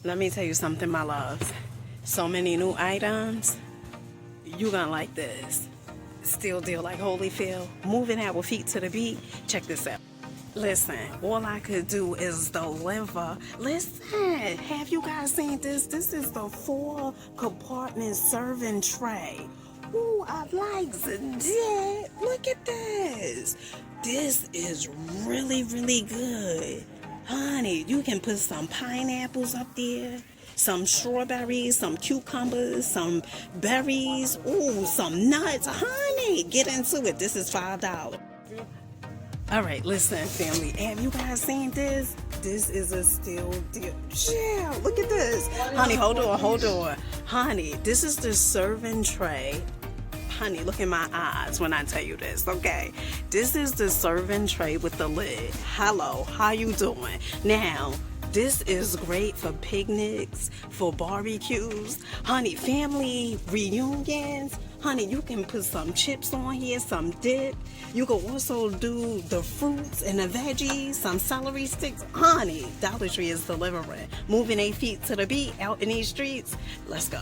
Let me tell you something, my loves. So many new items. You gonna like this. Still deal like Holyfield. Moving our feet to the beat. Check this out. Listen, all I could do is deliver. Listen, have you guys seen this? This is the 4-compartment serving tray. Ooh, I like that. Look at this. This is really, really good. Honey, you can put some pineapples up there, some strawberries, some cucumbers, some berries, ooh, some nuts. Honey, get into it. This is $5. All right, listen, family. Have you guys seen this? This is a steal deal. Yeah, look at this. Honey, hold on. Honey, this is the serving tray. Honey, look in my eyes when I tell you this, okay? This is the serving tray with the lid. Hello, how you doing? Now, this is great for picnics, for barbecues, honey, family reunions. Honey, you can put some chips on here, some dip. You can also do the fruits and the veggies, some celery sticks. Honey, Dollar Tree is delivering. Moving their feet to the beat out in these streets. Let's go.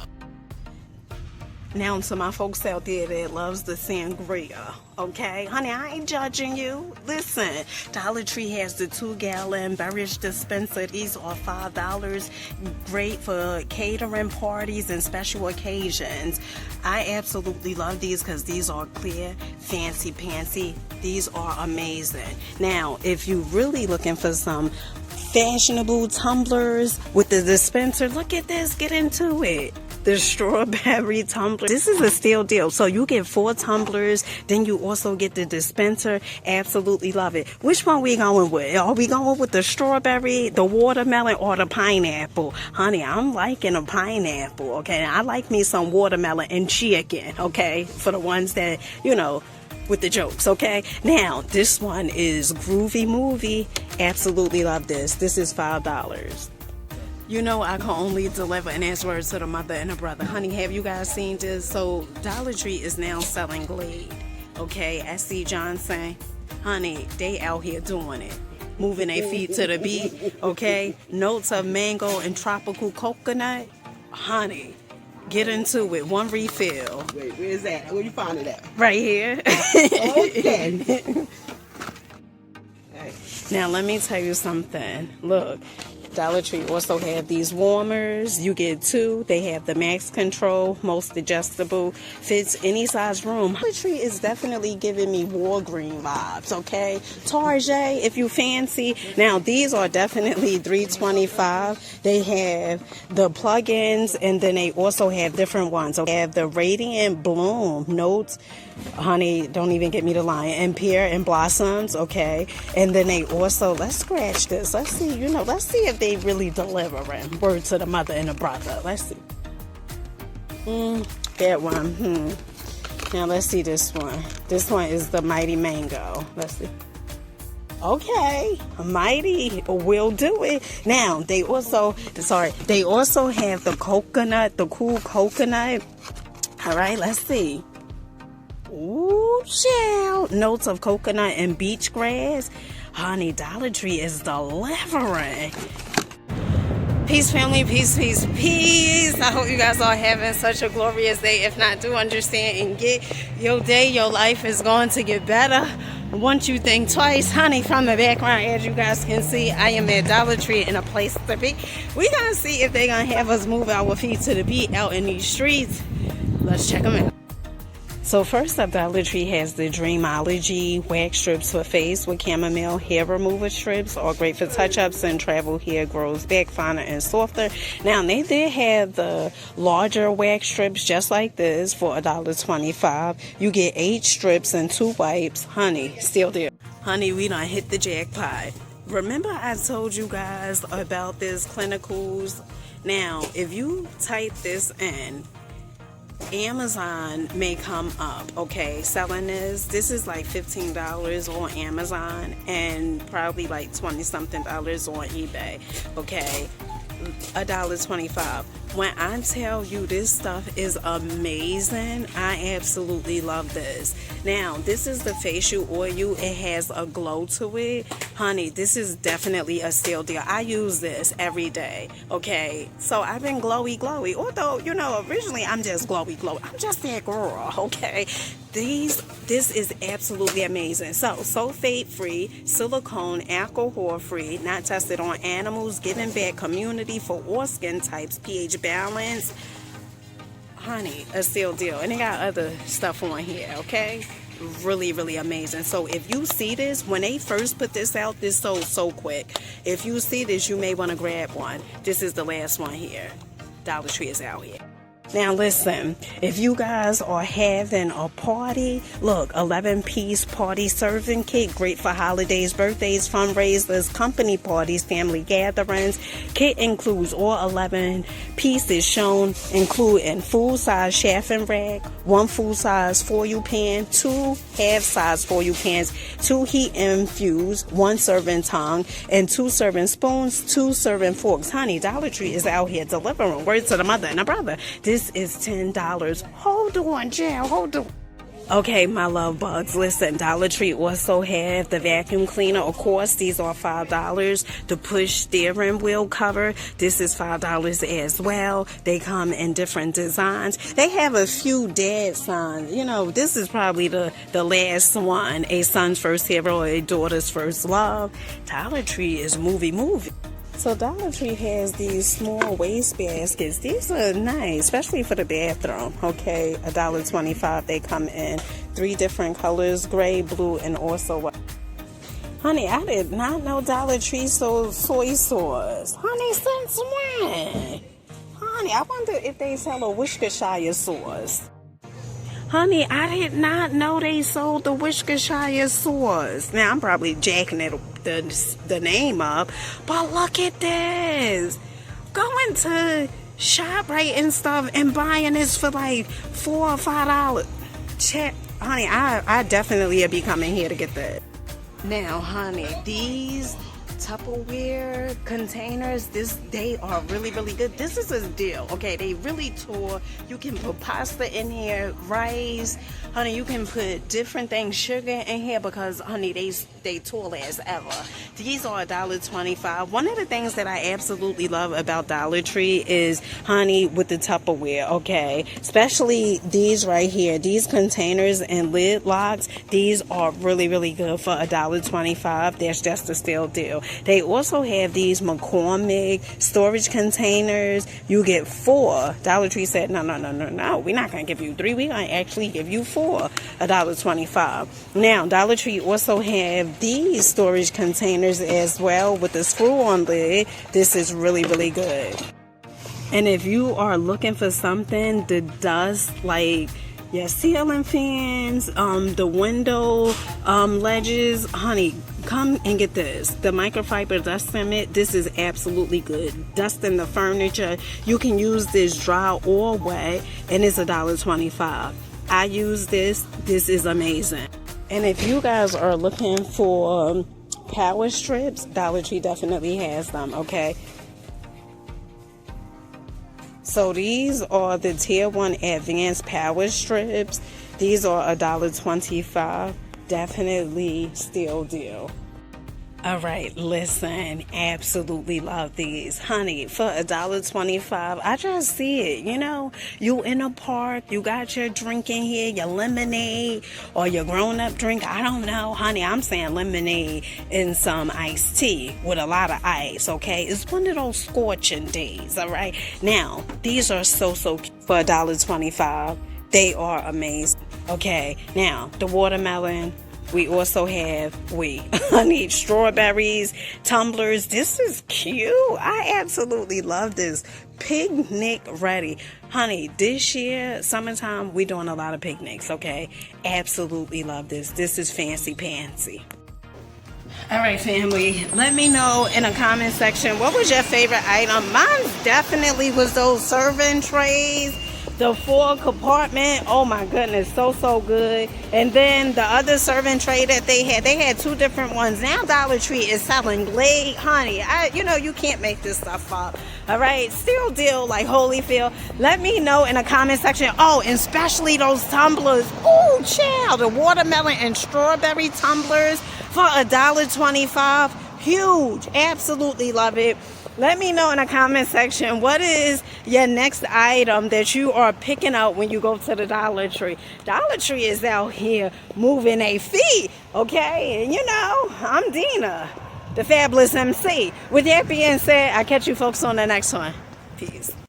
Now to my folks out there that loves the sangria, okay? Honey, I ain't judging you. Listen, Dollar Tree has the 2-gallon beverage dispenser. These are $5. Great for catering parties and special occasions. I absolutely love these because these are clear, fancy pantsy. These are amazing. Now, if you're really looking for some fashionable tumblers with the dispenser, look at this. Get into it. The strawberry tumbler. This is a steal deal. So you get 4 tumblers, then you also get the dispenser. Absolutely love it. Which one we going with? Are we going with the strawberry, the watermelon, or the pineapple? Honey, I'm liking a pineapple, okay? I like me some watermelon and chicken, okay? For the ones that, you know, with the jokes, okay? Now, this one is Groovy Movie. Absolutely love this. This is $5. You know I can only deliver and answer words to the mother and the brother. Honey, have you guys seen this? So Dollar Tree is now selling Glade. Okay, S.C. Johnson. Honey, they out here doing it. Moving their feet to the beat. Okay, notes of mango and tropical coconut. Honey, get into it. One refill. Wait, where's that? Where you find it at? Right here. Okay. Now let me tell you something. Look. Dollar Tree also have these warmers. You get 2. They have the max control, most adjustable, fits any size room. Dollar Tree is definitely giving me Walgreen vibes, okay? Target, if you fancy. Now, these are definitely $3.25. They have the plug-ins, and then they also have different ones. So they have the Radiant Bloom notes. Honey, don't even get me to lie. And pear and blossoms, okay? And then they also, let's scratch this. Let's see, let's see if they really delivering. Word to the mother and the brother. Let's see. That one. Now let's see this one. This one is the Mighty Mango. Let's see. Okay, Mighty will do it. Now they also have the coconut, the cool coconut. All right, let's see. Ooh, child. Notes of coconut and beach grass. Honey, Dollar Tree is delivering. Peace, family. Peace, peace, peace. I hope you guys are having such a glorious day. If not, do understand and get your day, your life is going to get better. Once you think twice, honey, from the background, as you guys can see, I am at Dollar Tree in a place to be. We're going to see if they're going to have us move our feet to the beat out in these streets. Let's check them out. So first up, Dollar Tree has the Dreamology wax strips for face with chamomile hair remover strips. All great for touch-ups and travel hair grows back finer and softer. Now, they did have the larger wax strips just like this for $1.25. You get 8 strips and 2 wipes. Honey, still there. Honey, we done hit the jackpot. Remember I told you guys about this Clinicals? Now, if you type this in, Amazon may come up, okay, selling this is like $15 on Amazon and probably like $20-something on eBay, okay, $1.25. When I tell you this stuff is amazing, I absolutely love this. Now, this is the facial oil. It has a glow to it. Honey, this is definitely a steal deal. I use this every day, okay? So I've been glowy. Although, you know, originally I'm just glowy. I'm just that girl, okay? This is absolutely amazing. So, sulfate-free, silicone, alcohol-free, not tested on animals, giving back community for all skin types, pH balance. Honey, a steal deal. And they got other stuff on here, okay? Really amazing. So if you see this, when they first put this out, this sold so quick. If you see this, you may want to grab one. This is the last one here. Dollar Tree is out here. Now listen, if you guys are having a party, look, 11-piece party serving kit, great for holidays, birthdays, fundraisers, company parties, family gatherings. Kit includes all 11 pieces shown, including full-size chafing rack, 1 full-size foil pan, 2 half-size foil pans, 2 heat-infused, 1 serving tongue, and 2 serving spoons, 2 serving forks. Honey, Dollar Tree is out here delivering. Word to the mother and the brother. This is $10. Hold on, Jill. Hold on. Okay, my love bugs, listen, Dollar Tree also have the vacuum cleaner. Of course, these are $5. The push steering wheel cover, this is $5 as well. They come in different designs. They have a few dad sons. You know, this is probably the last one. A son's first hero, a daughter's first love. Dollar Tree is movie. So Dollar Tree has these small waste baskets. These are nice, especially for the bathroom. Okay, $1.25. They come in 3 different colors, gray, blue, and also white. Honey, I did not know Dollar Tree sold soy sauce. Honey, since when? Honey, I wonder if they sell a Worcestershire sauce. Honey, I did not know they sold the Worcestershire sauce. Now, I'm probably jacking the name up, but look at this. Going to ShopRite and stuff and buying this for like $4 or $5. Check, honey, I definitely will be coming here to get that. Now, honey, these Tupperware containers, they are really good. This is a deal, okay? They really tore. You can put pasta in here, rice, honey. You can put different things, sugar in here, because honey, they tall as ever. These are $1.25. One of the things that I absolutely love about Dollar Tree is, honey, with the Tupperware, okay? Especially these right here, these containers and lid locks. These are really good for $1.25. That's just a steal deal. They also have these McCormick storage containers. You get 4. Dollar Tree said, no, we're not going to give you 3. We're going to actually give you 4, $1.25. Now, Dollar Tree also have these storage containers as well with the screw-on lid. This is really good. And if you are looking for something to dust, like your ceiling fans, the window ledges, honey, come and get this. The microfiber dust limit, this is absolutely good. Dusting the furniture, you can use this dry or wet, and it's $1.25. I use this. This is amazing. And if you guys are looking for power strips, Dollar Tree definitely has them, okay? So these are the Tier 1 Advanced Power Strips. These are $1.25. Definitely steal deal. All right, listen, absolutely love these. Honey, for $1.25, I just see it, you know. You in a park, you got your drink in here, your lemonade or your grown-up drink, I don't know. Honey, I'm saying lemonade and some iced tea with a lot of ice, okay? It's one of those scorching days, all right? Now, these are so cute for $1.25. They are amazing. Okay, now, the watermelon. We also have, honey, strawberries, tumblers. This is cute. I absolutely love this. Picnic ready. Honey, this year, summertime, we're doing a lot of picnics, okay? Absolutely love this. This is fancy pantsy. All right, family, let me know in the comment section, what was your favorite item? Mine definitely was those serving trays The 4 compartment, oh my goodness, so good. And then the other serving tray that they had 2 different ones. Now Dollar Tree is selling Glade honey. You know, you can't make this stuff up. All right, still deal like Holyfield. Let me know in the comment section. Oh, and especially those tumblers. Oh, child, the watermelon and strawberry tumblers for $1.25. Huge, absolutely love it. Let me know in the comment section, what is your next item that you are picking up when you go to the Dollar Tree? Dollar Tree is out here moving a feet, okay? And you know, I'm Dina, the Fabulous MC. With that being said, I'll catch you folks on the next one. Peace.